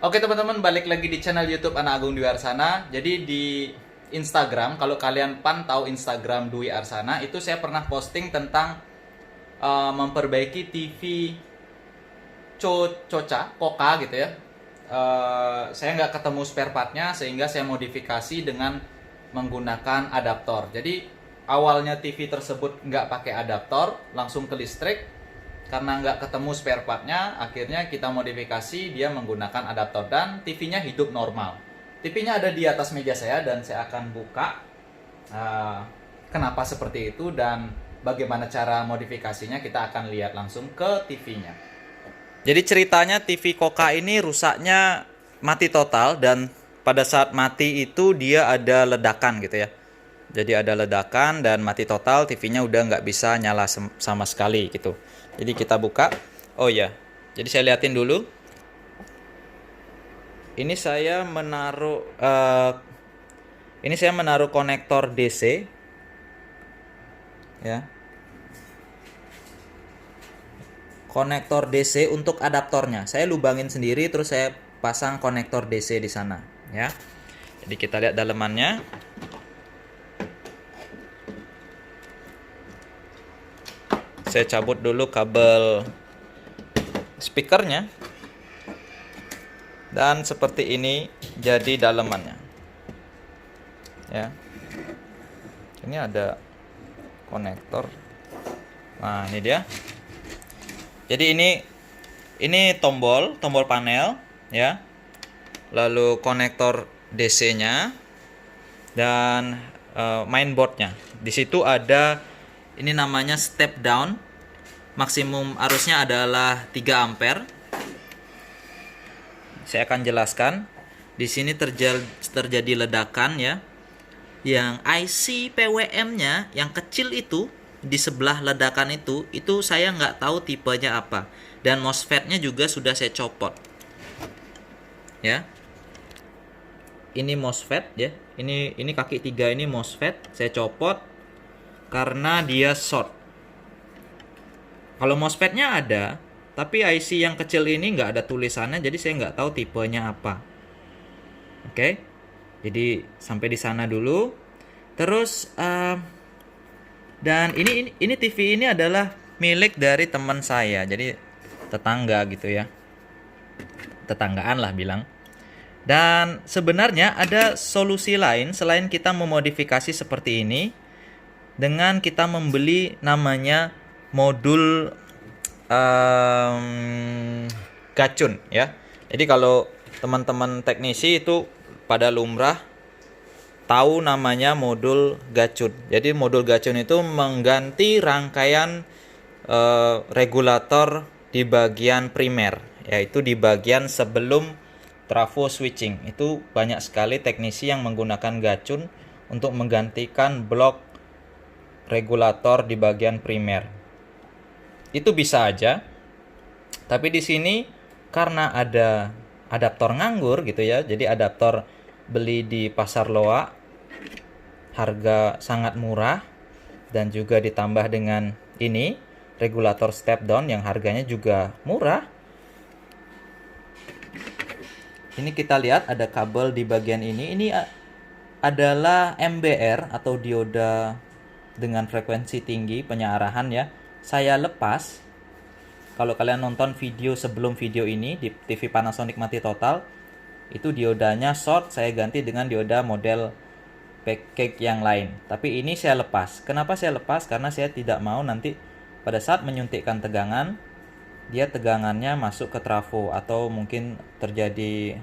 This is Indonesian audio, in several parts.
Oke teman-teman, balik lagi di channel YouTube Anak Agung Dwi Arsana. Jadi di Instagram, kalau kalian pantau Instagram Dwi Arsana, itu saya pernah posting tentang memperbaiki TV Koka gitu ya. Saya nggak ketemu spare partnya, sehingga saya modifikasi dengan menggunakan adaptor. Jadi awalnya TV tersebut nggak pakai adaptor, langsung ke listrik. Karena nggak ketemu spare partnya, akhirnya kita modifikasi dia menggunakan adaptor dan TV-nya hidup normal. TV-nya ada di atas meja saya dan saya akan buka kenapa seperti itu dan bagaimana cara modifikasinya. Kita akan lihat langsung ke TV-nya. Jadi ceritanya TV Koka ini rusaknya mati total dan pada saat mati itu dia ada ledakan gitu ya. Jadi ada ledakan dan mati total, TV-nya udah nggak bisa nyala sama sekali gitu. Jadi kita buka. Oh ya, jadi saya liatin dulu. Ini saya menaruh konektor DC, ya. Konektor DC untuk adaptornya. Saya lubangin sendiri, terus saya pasang konektor DC di sana, ya. Jadi kita lihat dalemannya. Saya cabut dulu kabel speakernya. Dan seperti ini jadi dalemannya. Ya. Ini ada konektor. Nah, ini dia. Jadi ini tombol panel ya. Lalu konektor DC-nya dan mainboardnya. Di situ ada ini namanya step down. Maksimum arusnya adalah 3 ampere. Saya akan jelaskan. Di sini terjadi ledakan ya. Yang IC PWM-nya yang kecil itu di sebelah ledakan itu saya nggak tahu tipenya apa. Dan MOSFET-nya juga sudah saya copot. Ya. Ini MOSFET ya. Ini kaki 3 ini MOSFET, saya copot karena dia short. Kalau MOSFET-nya ada, tapi IC yang kecil ini nggak ada tulisannya, jadi saya nggak tahu tipenya apa. Oke, jadi sampai di sana dulu. Terus dan ini TV ini adalah milik dari teman saya, jadi tetangga gitu ya, tetanggaan lah bilang. Dan sebenarnya ada solusi lain selain kita memodifikasi seperti ini dengan kita membeli namanya modul gacun ya. Jadi kalau teman-teman teknisi itu pada lumrah tahu namanya modul gacun. Jadi modul gacun itu mengganti rangkaian regulator di bagian primer, yaitu di bagian sebelum trafo switching. Itu banyak sekali teknisi yang menggunakan gacun untuk menggantikan blok regulator di bagian primer. Itu bisa aja. Tapi di sini karena ada adaptor nganggur gitu ya. Jadi adaptor beli di pasar loak, harga sangat murah, dan juga ditambah dengan ini regulator step down yang harganya juga murah. Ini kita lihat ada kabel di bagian ini. Ini adalah MBR atau dioda dengan frekuensi tinggi penyaarahan ya. Saya lepas. Kalau kalian nonton video sebelum video ini di TV Panasonic mati total, itu diodanya short, saya ganti dengan dioda model package yang lain. Tapi ini saya lepas. Kenapa saya lepas? Karena saya tidak mau nanti pada saat menyuntikkan tegangan, dia tegangannya masuk ke trafo atau mungkin terjadi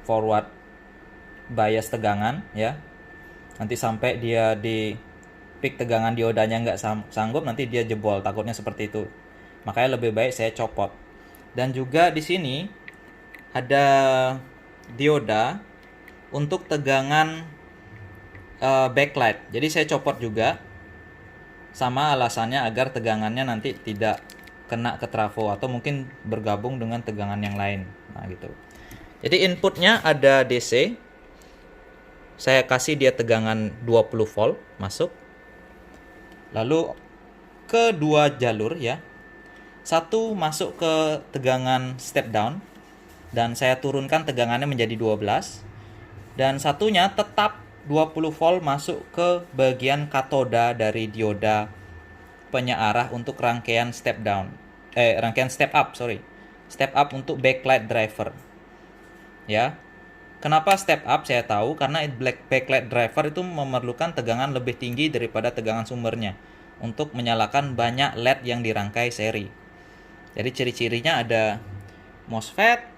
forward bias tegangan ya. Nanti sampai dia di peak tegangan diodanya nggak sanggup, nanti dia jebol, takutnya seperti itu. Makanya lebih baik saya copot. Dan juga di sini ada dioda untuk tegangan backlight. Jadi saya copot juga, sama alasannya agar tegangannya nanti tidak kena ke trafo atau mungkin bergabung dengan tegangan yang lain. Nah gitu. Jadi inputnya ada DC. Saya kasih dia tegangan 20 volt masuk. Lalu kedua jalur ya. Satu masuk ke tegangan step down dan saya turunkan tegangannya menjadi 12. Dan satunya tetap 20 volt masuk ke bagian katoda dari dioda penyearah untuk rangkaian step down. Rangkaian step up, sorry. Step up untuk backlight driver. Ya. Kenapa step up saya tahu karena backlight driver itu memerlukan tegangan lebih tinggi daripada tegangan sumbernya untuk menyalakan banyak LED yang dirangkai seri. Jadi ciri-cirinya ada MOSFET,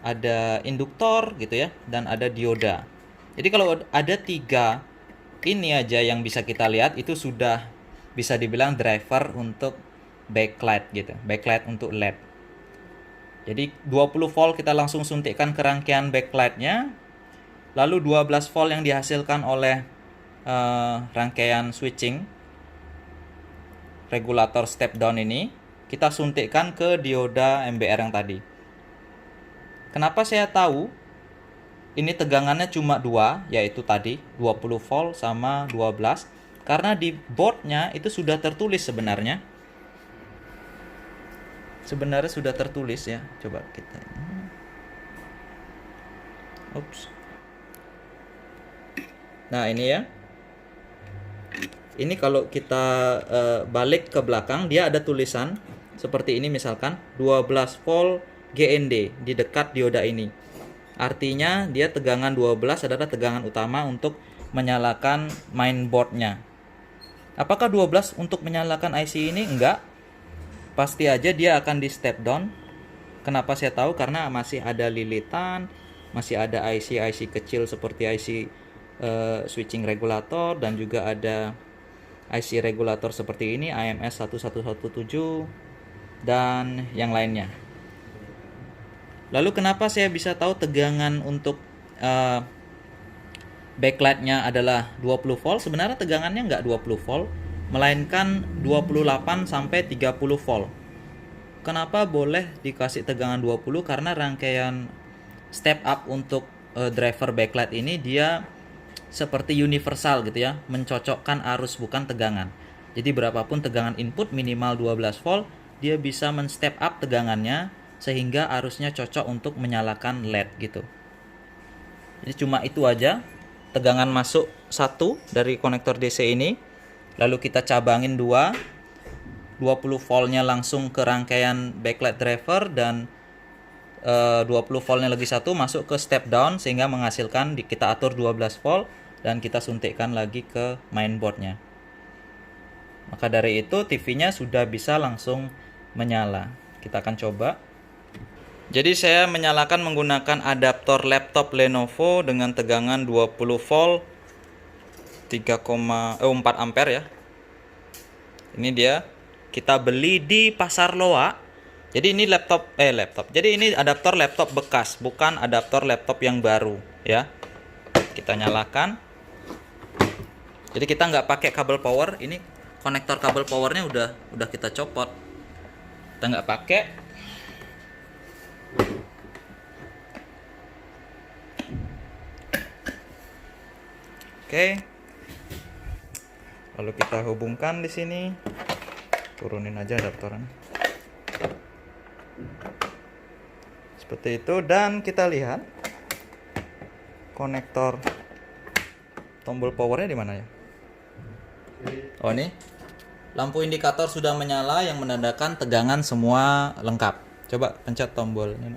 ada induktor gitu ya, dan ada dioda. Jadi kalau ada 3 ini aja yang bisa kita lihat itu sudah bisa dibilang driver untuk backlight gitu, backlight untuk LED. Jadi 20 volt kita langsung suntikkan ke rangkaian backlightnya, lalu 12 volt yang dihasilkan oleh rangkaian switching regulator step down ini kita suntikkan ke dioda MBR yang tadi. Kenapa saya tahu ini tegangannya cuma 2, yaitu tadi 20 volt sama 12? Karena di boardnya itu sudah tertulis sebenarnya. Sebenarnya sudah tertulis ya. Coba kita. Ups. Nah ini ya. Ini kalau kita balik ke belakang, dia ada tulisan seperti ini misalkan 12 volt GND di dekat dioda ini. Artinya dia tegangan 12 adalah tegangan utama untuk menyalakan mainboardnya. Apakah 12 untuk menyalakan IC ini? Enggak. Pasti aja dia akan di step down. Kenapa saya tahu? Karena masih ada lilitan, masih ada IC kecil seperti IC switching regulator, dan juga ada IC regulator seperti ini, IMS 1117 dan yang lainnya. Lalu kenapa saya bisa tahu tegangan untuk backlightnya adalah 20 volt? Sebenarnya tegangannya nggak 20 volt, melainkan 28 sampai 30 volt. Kenapa boleh dikasih tegangan 20? Karena rangkaian step up untuk driver backlight ini dia seperti universal gitu ya, mencocokkan arus bukan tegangan. Jadi berapapun tegangan input minimal 12 volt, dia bisa men-step up tegangannya sehingga arusnya cocok untuk menyalakan LED gitu. Jadi cuma itu aja. Tegangan masuk 1 dari konektor DC ini, lalu kita cabangin 2, 20 voltnya langsung ke rangkaian backlight driver, dan 20 voltnya lagi 1 masuk ke step down sehingga menghasilkan kita atur 12 volt dan kita suntikkan lagi ke mainboardnya. Maka dari itu TV-nya sudah bisa langsung menyala. Kita akan coba. Jadi saya menyalakan menggunakan adaptor laptop Lenovo dengan tegangan 20 volt 4 ampere ya. Ini dia. Kita beli di Pasar Loa. Jadi ini laptop. Jadi ini adaptor laptop bekas, bukan adaptor laptop yang baru ya. Kita nyalakan. Jadi kita nggak pakai kabel power. Ini konektor kabel powernya udah kita copot. Kita nggak pakai. Oke. Lalu kita hubungkan di sini. Turunin aja adaptornya. Seperti itu, dan kita lihat konektor tombol powernya di mana ya? Oh ini. Lampu indikator sudah menyala yang menandakan tegangan semua lengkap. Coba pencet tombol ini.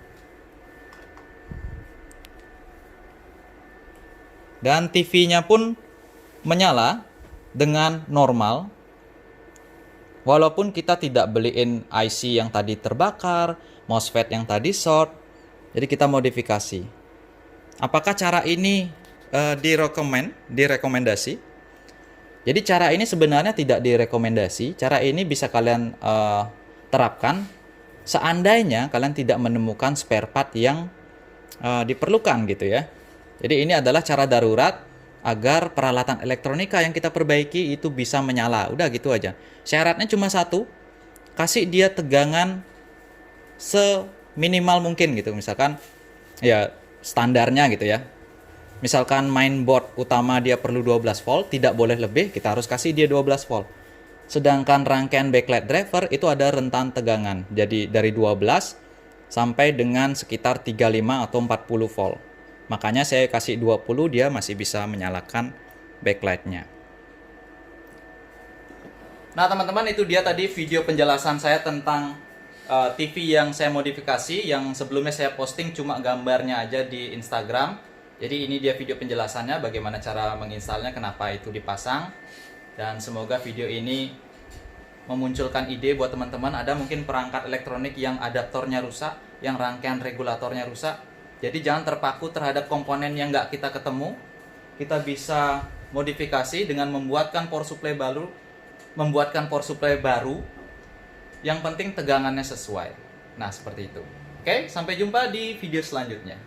Dan TV-nya pun menyala dengan normal. Walaupun kita tidak beliin IC yang tadi terbakar, MOSFET yang tadi short. Jadi kita modifikasi. Apakah cara ini direkomendasi? Jadi cara ini sebenarnya tidak direkomendasi. Cara ini bisa kalian terapkan seandainya kalian tidak menemukan spare part yang diperlukan gitu ya. Jadi ini adalah cara darurat agar peralatan elektronika yang kita perbaiki itu bisa menyala. Udah gitu aja. Syaratnya cuma satu, kasih dia tegangan seminimal mungkin gitu. Misalkan ya standarnya gitu ya. Misalkan mainboard utama dia perlu 12 volt, tidak boleh lebih, kita harus kasih dia 12 volt. Sedangkan rangkaian backlight driver itu ada rentan tegangan. Jadi dari 12 sampai dengan sekitar 35 atau 40 volt. Makanya saya kasih 20, dia masih bisa menyalakan backlightnya. Nah teman-teman, itu dia tadi video penjelasan saya tentang TV yang saya modifikasi. Yang sebelumnya saya posting cuma gambarnya aja di Instagram. Jadi ini dia video penjelasannya, bagaimana cara menginstalnya, kenapa itu dipasang. Dan semoga video ini memunculkan ide buat teman-teman. Ada mungkin perangkat elektronik yang adaptornya rusak, yang rangkaian regulatornya rusak. Jadi jangan terpaku terhadap komponen yang nggak kita ketemu. Kita bisa modifikasi dengan membuatkan power supply baru. Yang penting tegangannya sesuai. Nah, seperti itu. Oke, sampai jumpa di video selanjutnya.